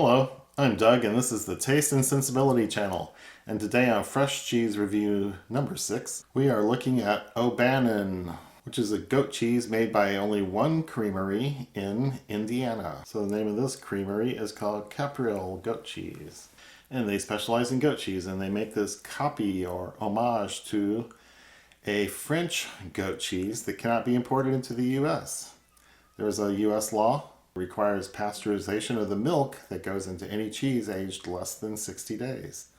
Hello, I'm Doug and this is the Taste and Sensibility channel. And today on Fresh Cheese Review number 6, we are looking at O'Bannon, which is a goat cheese made by only one creamery in Indiana. So the name of this creamery is called Capriole Goat Cheese. And they specialize in goat cheese, and they make this copy or homage to a French goat cheese that cannot be imported into the US. There's a US law requires pasteurization of the milk that goes into any cheese aged less than 60 days.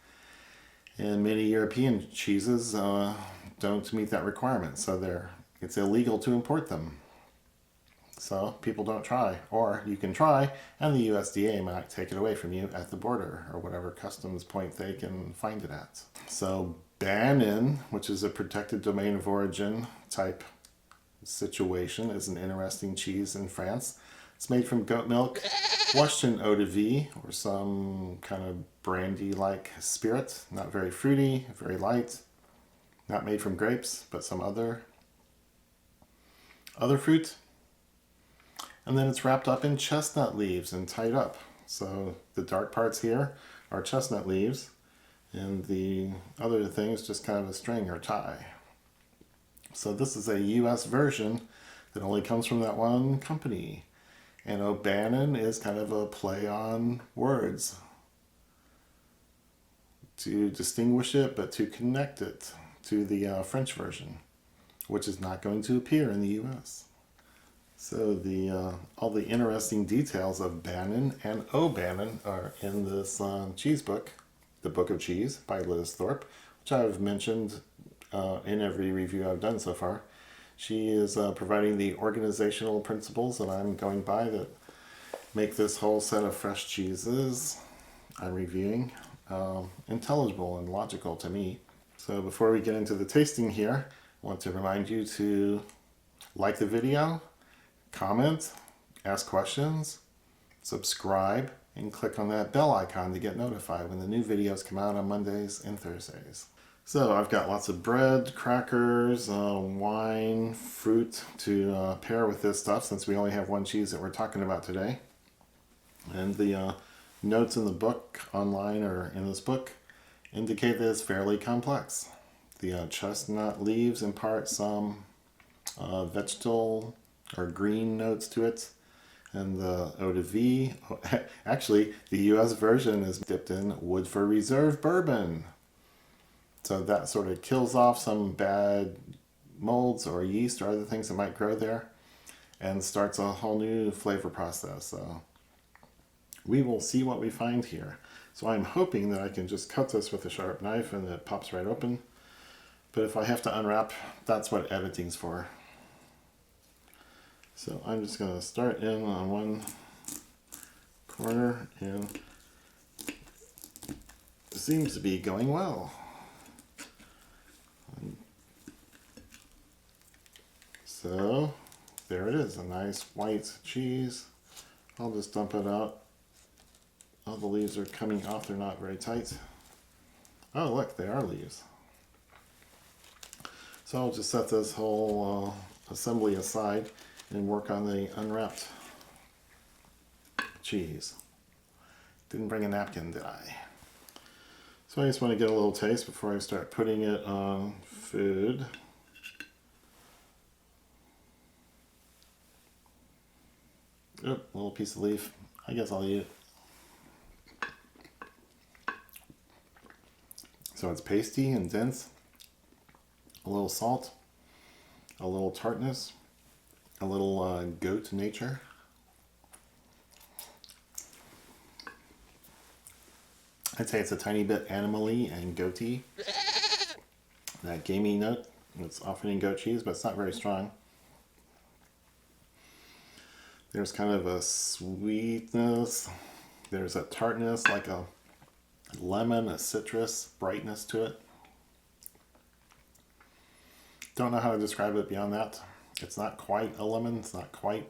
And many European cheeses don't meet that requirement, so it's illegal to import them. So people don't try, or you can try and the USDA might take it away from you at the border or whatever customs point they can find it at. So Banon, which is a protected domain of origin type situation, is an interesting cheese in France. It's made from goat milk, washed in eau de vie, or some kind of brandy-like spirit. Not very fruity, very light. Not made from grapes, but some other fruit. And then it's wrapped up in chestnut leaves and tied up. So the dark parts here are chestnut leaves, and the other things just kind of a string or tie. So this is a US version that only comes from that one company. And O'Bannon is kind of a play on words to distinguish it, but to connect it to the French version, which is not going to appear in the US. So all the interesting details of Banon and O'Bannon are in this cheese book, The Book of Cheese by Liz Thorpe, which I've mentioned in every review I've done so far. She is providing the organizational principles that I'm going by that make this whole set of fresh cheeses I'm reviewing intelligible and logical to me. So before we get into the tasting here, I want to remind you to like the video, comment, ask questions, subscribe, and click on that bell icon to get notified when the new videos come out on Mondays and Thursdays. So I've got lots of bread, crackers, wine, fruit to pair with this stuff, since we only have one cheese that we're talking about today. And the notes in the book online or in this book indicate that it's fairly complex. The chestnut leaves impart some vegetal or green notes to it. And the eau de vie, actually the US version is dipped in Woodford Reserve bourbon. So that sort of kills off some bad molds or yeast or other things that might grow there and starts a whole new flavor process. So we will see what we find here. So I'm hoping that I can just cut this with a sharp knife and it pops right open. But if I have to unwrap, that's what editing's for. So I'm just going to start in on one corner, and it seems to be going well. So there it is, a nice white cheese. I'll just dump it out. All the leaves are coming off, they're not very tight. Oh look, they are leaves. So I'll just set this whole assembly aside and work on the unwrapped cheese. Didn't bring a napkin, did I? So I just want to get a little taste before I start putting it on food. Oh, a little piece of leaf. I guess I'll eat it. So it's pasty and dense. A little salt. A little tartness. A little goat nature. I'd say it's a tiny bit animal-y and goaty. That gamey note. It's often in goat cheese, but it's not very strong. There's kind of a sweetness. There's a tartness, like a lemon, a citrus brightness to it. Don't know how to describe it beyond that. It's not quite a lemon. It's not quite.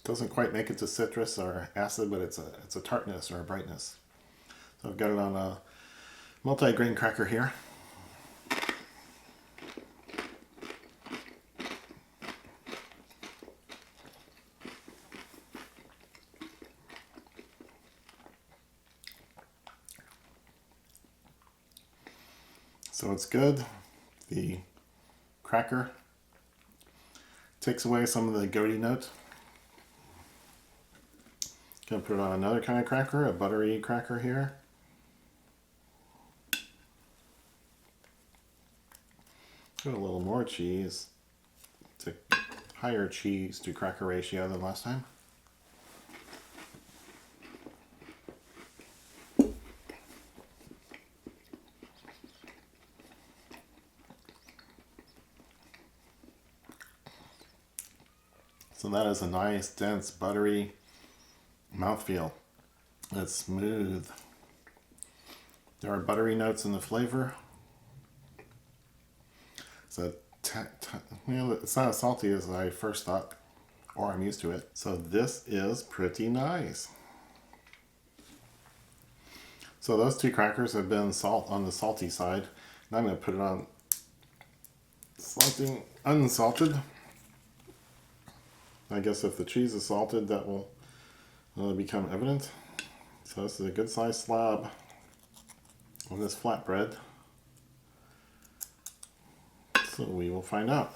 Doesn't quite make it to citrus or acid, but it's a tartness or a brightness. So I've got it on a multi-grain cracker here. So it's good. The cracker takes away some of the goaty note. Gonna put it on another kind of cracker, a buttery cracker here. Put a little more cheese. It's a higher cheese to cracker ratio than last time. So that is a nice, dense, buttery mouthfeel. It's smooth. There are buttery notes in the flavor. So it's not as salty as I first thought, or I'm used to it. So this is pretty nice. So those two crackers have been on the salty side. Now I'm going to put it on something unsalted. I guess if the cheese is salted, that will become evident. So this is a good sized slab of this flatbread. So we will find out.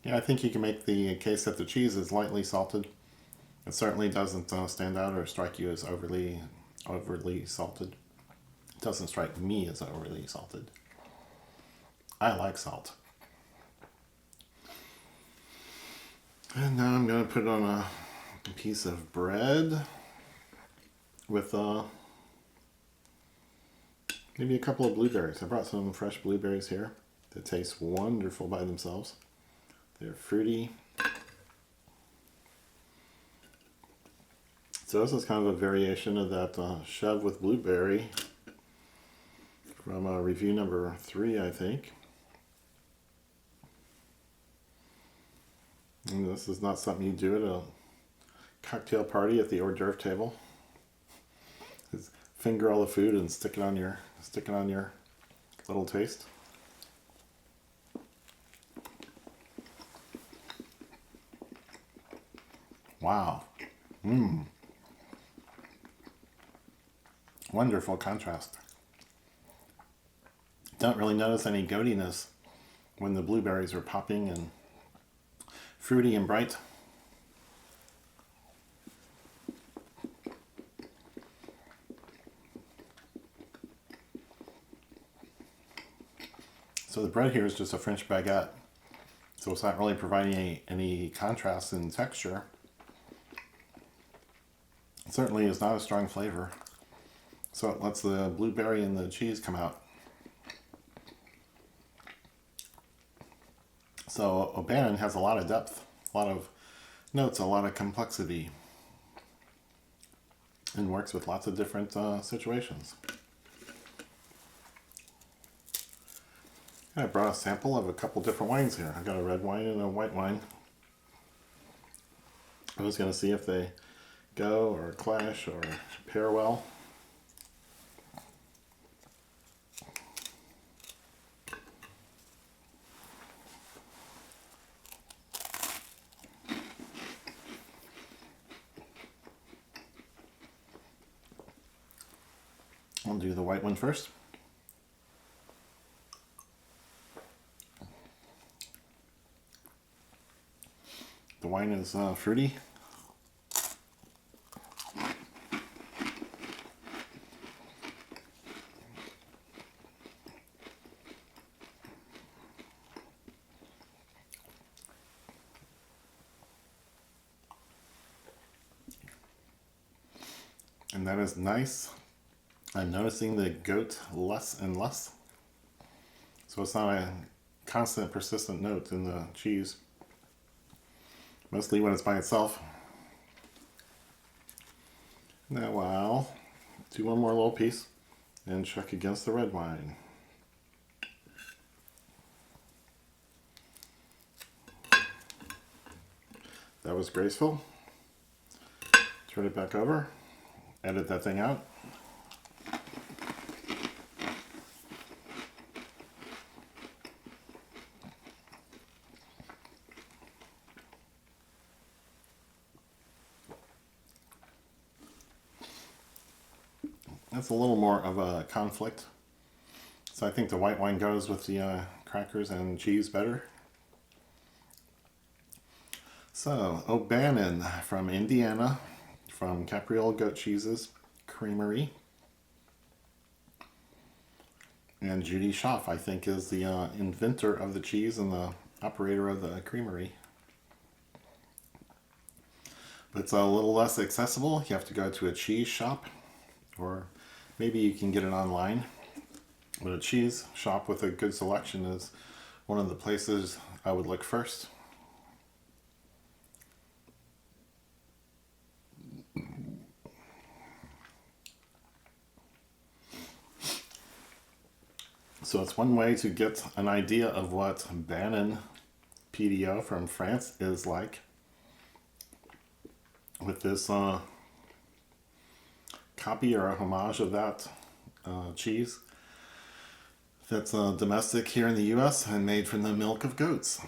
Yeah, I think you can make the case that the cheese is lightly salted. It certainly doesn't stand out or strike you as overly salted. It doesn't strike me as overly salted. I like salt. And now I'm going to put it on a piece of bread with maybe a couple of blueberries. I brought some fresh blueberries here that taste wonderful by themselves. They're fruity. So this is kind of a variation of that shove with blueberry from review number 3, I think. And this is not something you do at a cocktail party at the hors d'oeuvre table. Just finger all the food and stick it on your little taste. Wow. Wonderful contrast. Don't really notice any goatiness when the blueberries are popping and fruity and bright. So the bread here is just a French baguette, so it's not really providing any contrast in texture. It certainly is not a strong flavor, so it lets the blueberry and the cheese come out. So Banon has a lot of depth, a lot of notes, a lot of complexity, and works with lots of different situations. I brought a sample of a couple different wines here. I got a red wine and a white wine. I was going to see if they go or clash or pair well. I'll do the white one first. The wine is fruity. And that is nice. I'm noticing the goat less and less. So it's not a constant, persistent note in the cheese. Mostly when it's by itself. Now I'll do one more little piece and check against the red wine. That was graceful. Turn it back over. Edit that thing out. That's a little more of a conflict. So I think the white wine goes with the crackers and cheese better. So, O'Bannon from Indiana, from Capriole Goat Cheese's Creamery. And Judy Schaff, I think, is the inventor of the cheese and the operator of the creamery. But it's a little less accessible. You have to go to a cheese shop, or maybe you can get it online. But a cheese shop with a good selection is one of the places I would look first. So it's one way to get an idea of what Banon PDO from France is like, with this copy or a homage of that cheese that's domestic here in the US and made from the milk of goats.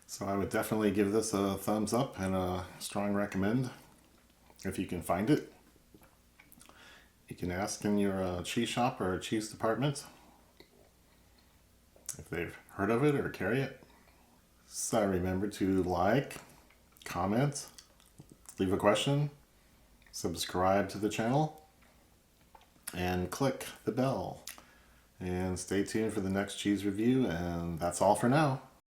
So I would definitely give this a thumbs up and a strong recommend if you can find it. You can ask in your cheese shop or cheese department if they've heard of it or carry it. So remember to like, comment, leave a question, subscribe to the channel, and click the bell. And stay tuned for the next cheese review, and that's all for now.